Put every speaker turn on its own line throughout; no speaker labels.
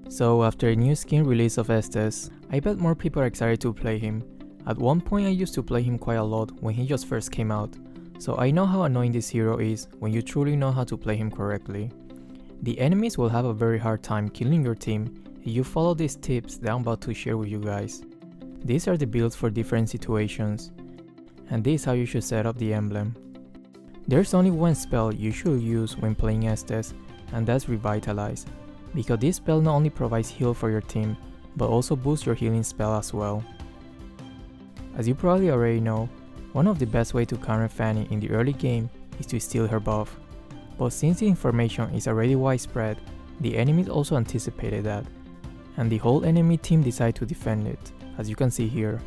So after a new skin release of Estes, I bet more people are excited to play him. At one point I used to play him quite a lot when he just first came out, so I know how annoying this hero is when you truly know how to play him correctly. The enemies will have a very hard time killing your team if you follow these tips that I'm about to share with you guys. These are the builds for different situations, and this is how you should set up the emblem. There's only one spell you should use when playing Estes, and that's Revitalize, because this spell not only provides heal for your team, but also boosts your healing spell as well. As you probably already know, one of the best ways to counter Fanny in the early game is to steal her buff. But since the information is already widespread, the enemies also anticipated that, and the whole enemy team decided to defend it, as you can see here.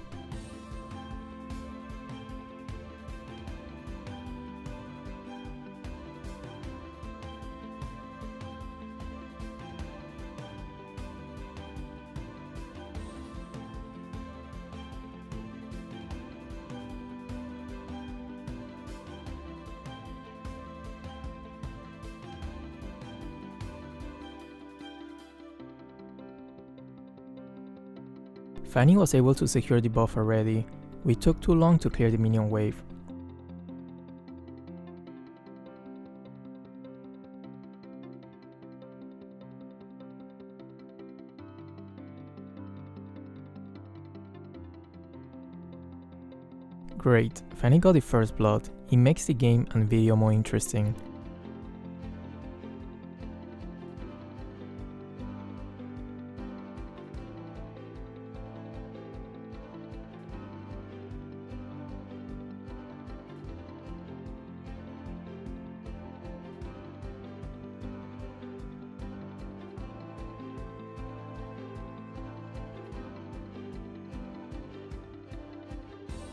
Fanny was able to secure the buff already. We took too long to clear the minion wave. Great, Fanny got the first blood. It makes the game and video more interesting.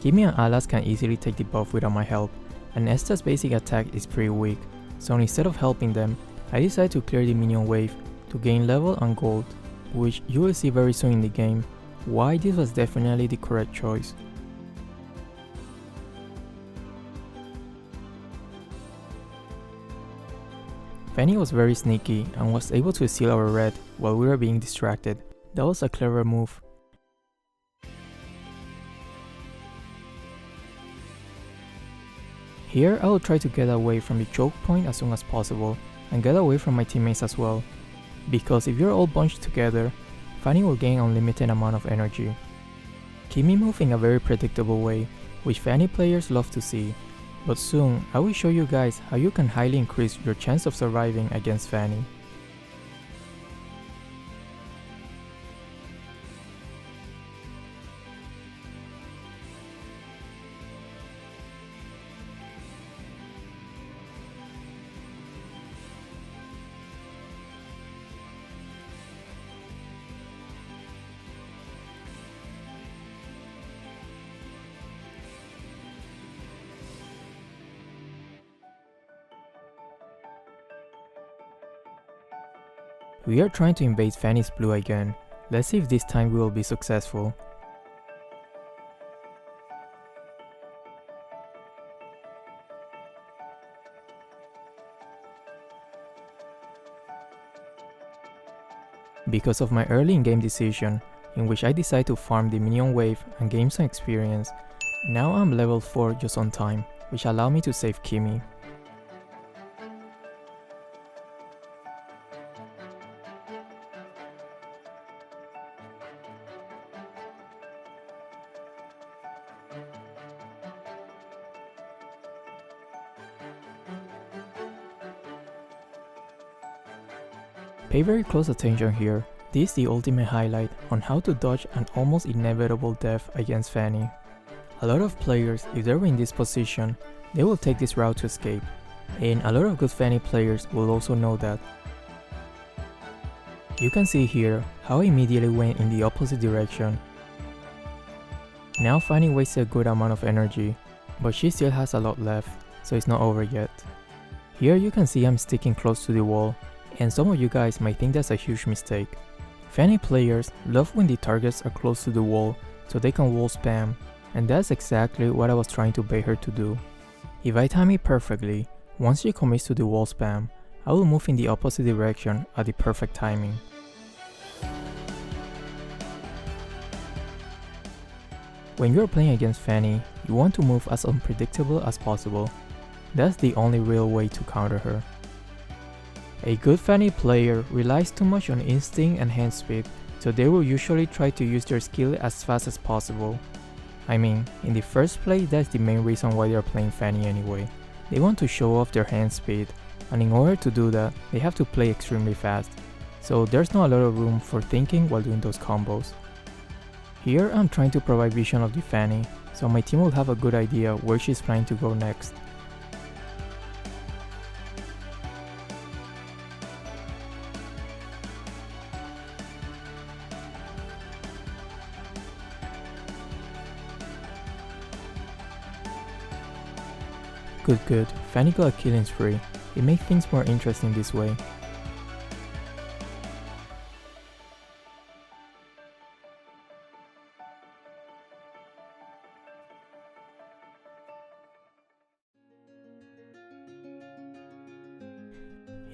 Kimi and Alas can easily take the buff without my help, and Estes' basic attack is pretty weak, so instead of helping them, I decided to clear the minion wave to gain level and gold, which you will see very soon in the game why this was definitely the correct choice. Fanny was very sneaky and was able to steal our red while we were being distracted. That was a clever move. Here I will try to get away from the choke point as soon as possible and get away from my teammates as well, because if you're all bunched together, Fanny will gain unlimited amount of energy. Kimi move in a very predictable way, which Fanny players love to see, but soon I will show you guys how you can highly increase your chance of surviving against Fanny. We are trying to invade Fanny's blue again. Let's see if this time we will be successful. Because of my early in-game decision, in which I decided to farm the minion wave and gain some experience, now I'm level 4 just on time, which allowed me to save Kimi. Pay very close attention here. This is the ultimate highlight on how to dodge an almost inevitable death against Fanny. A lot of players, if they were in this position, they will take this route to escape, and a lot of good Fanny players will also know that. You can see here how I immediately went in the opposite direction. Now Fanny wasted a good amount of energy, but she still has a lot left, so it's not over yet. Here you can see I'm sticking close to the wall, and some of you guys might think that's a huge mistake. Fanny players love when the targets are close to the wall so they can wall spam, and that's exactly what I was trying to bait her to do. If I time it perfectly, once she commits to the wall spam, I will move in the opposite direction at the perfect timing. When you're playing against Fanny, you want to move as unpredictable as possible. That's the only real way to counter her. A good Fanny player relies too much on instinct and hand speed, so they will usually try to use their skill as fast as possible. I mean, in the first place, that's the main reason why they're playing Fanny anyway. They want to show off their hand speed, and in order to do that, they have to play extremely fast. So there's not a lot of room for thinking while doing those combos. Here I'm trying to provide vision of the Fanny, so my team will have a good idea where she's planning to go next. Good, Fanny got a killing spree. It makes things more interesting this way.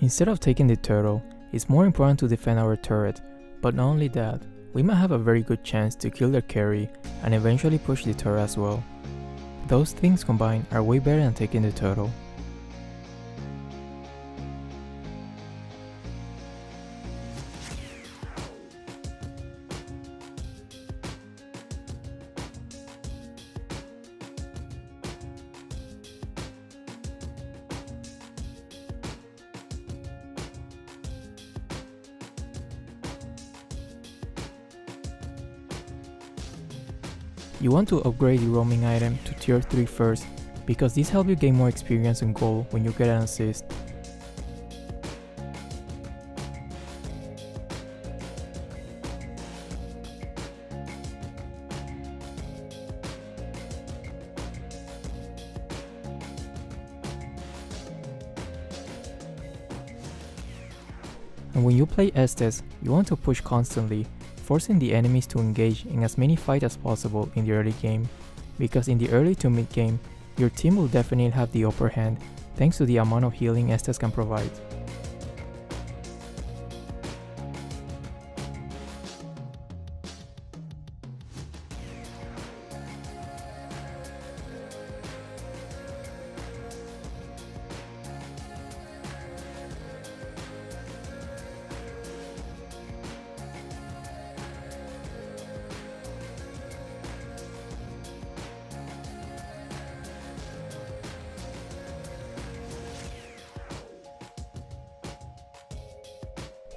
Instead of taking the turtle, it's more important to defend our turret, but not only that, we might have a very good chance to kill their carry and eventually push the turret as well. Those things combined are way better than taking the turtle. You want to upgrade the roaming item to tier 3 first, because this helps you gain more experience on goal when you get an assist. And when you play Estes, you want to push constantly, forcing the enemies to engage in as many fights as possible in the early game, because in the early to mid game, your team will definitely have the upper hand thanks to the amount of healing Estes can provide.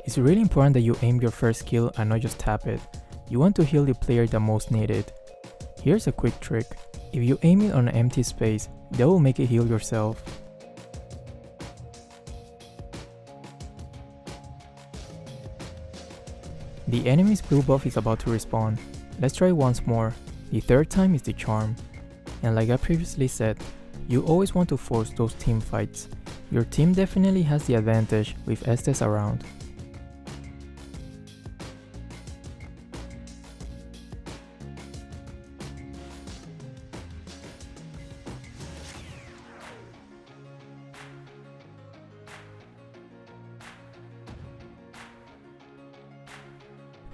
It's really important that you aim your first kill and not just tap it. You want to heal the player that most need it. Here's a quick trick. If you aim it on an empty space, that will make it heal yourself. The enemy's blue buff is about to respawn. Let's try once more. The third time is the charm. And like I previously said, you always want to force those team fights. Your team definitely has the advantage with Estes around.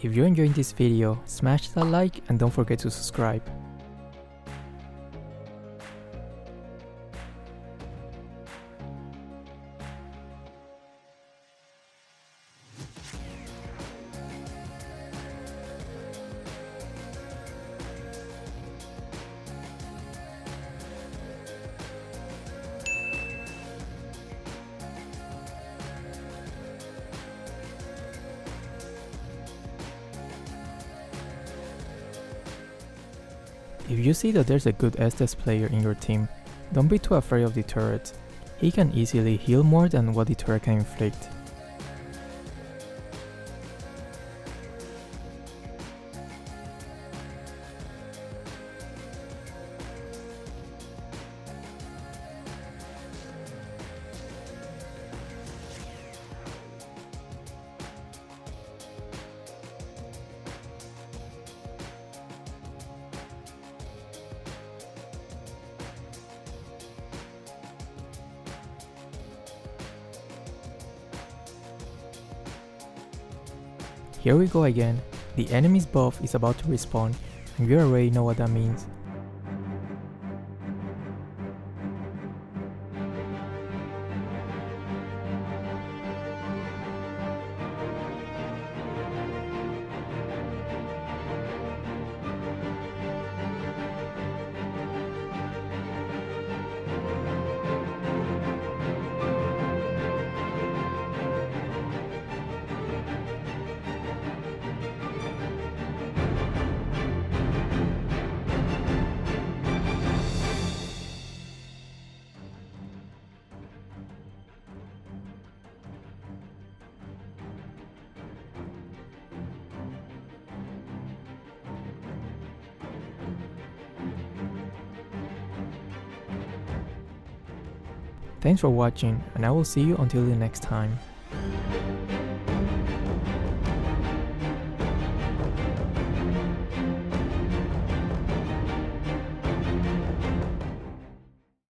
If you're enjoying this video, smash that like and don't forget to subscribe. If you see that there's a good Estes player in your team, don't be too afraid of the turret. He can easily heal more than what the turret can inflict. Here we go again. The enemy's buff is about to respawn, and you already know what that means. Thanks for watching, and I will see you until the next time.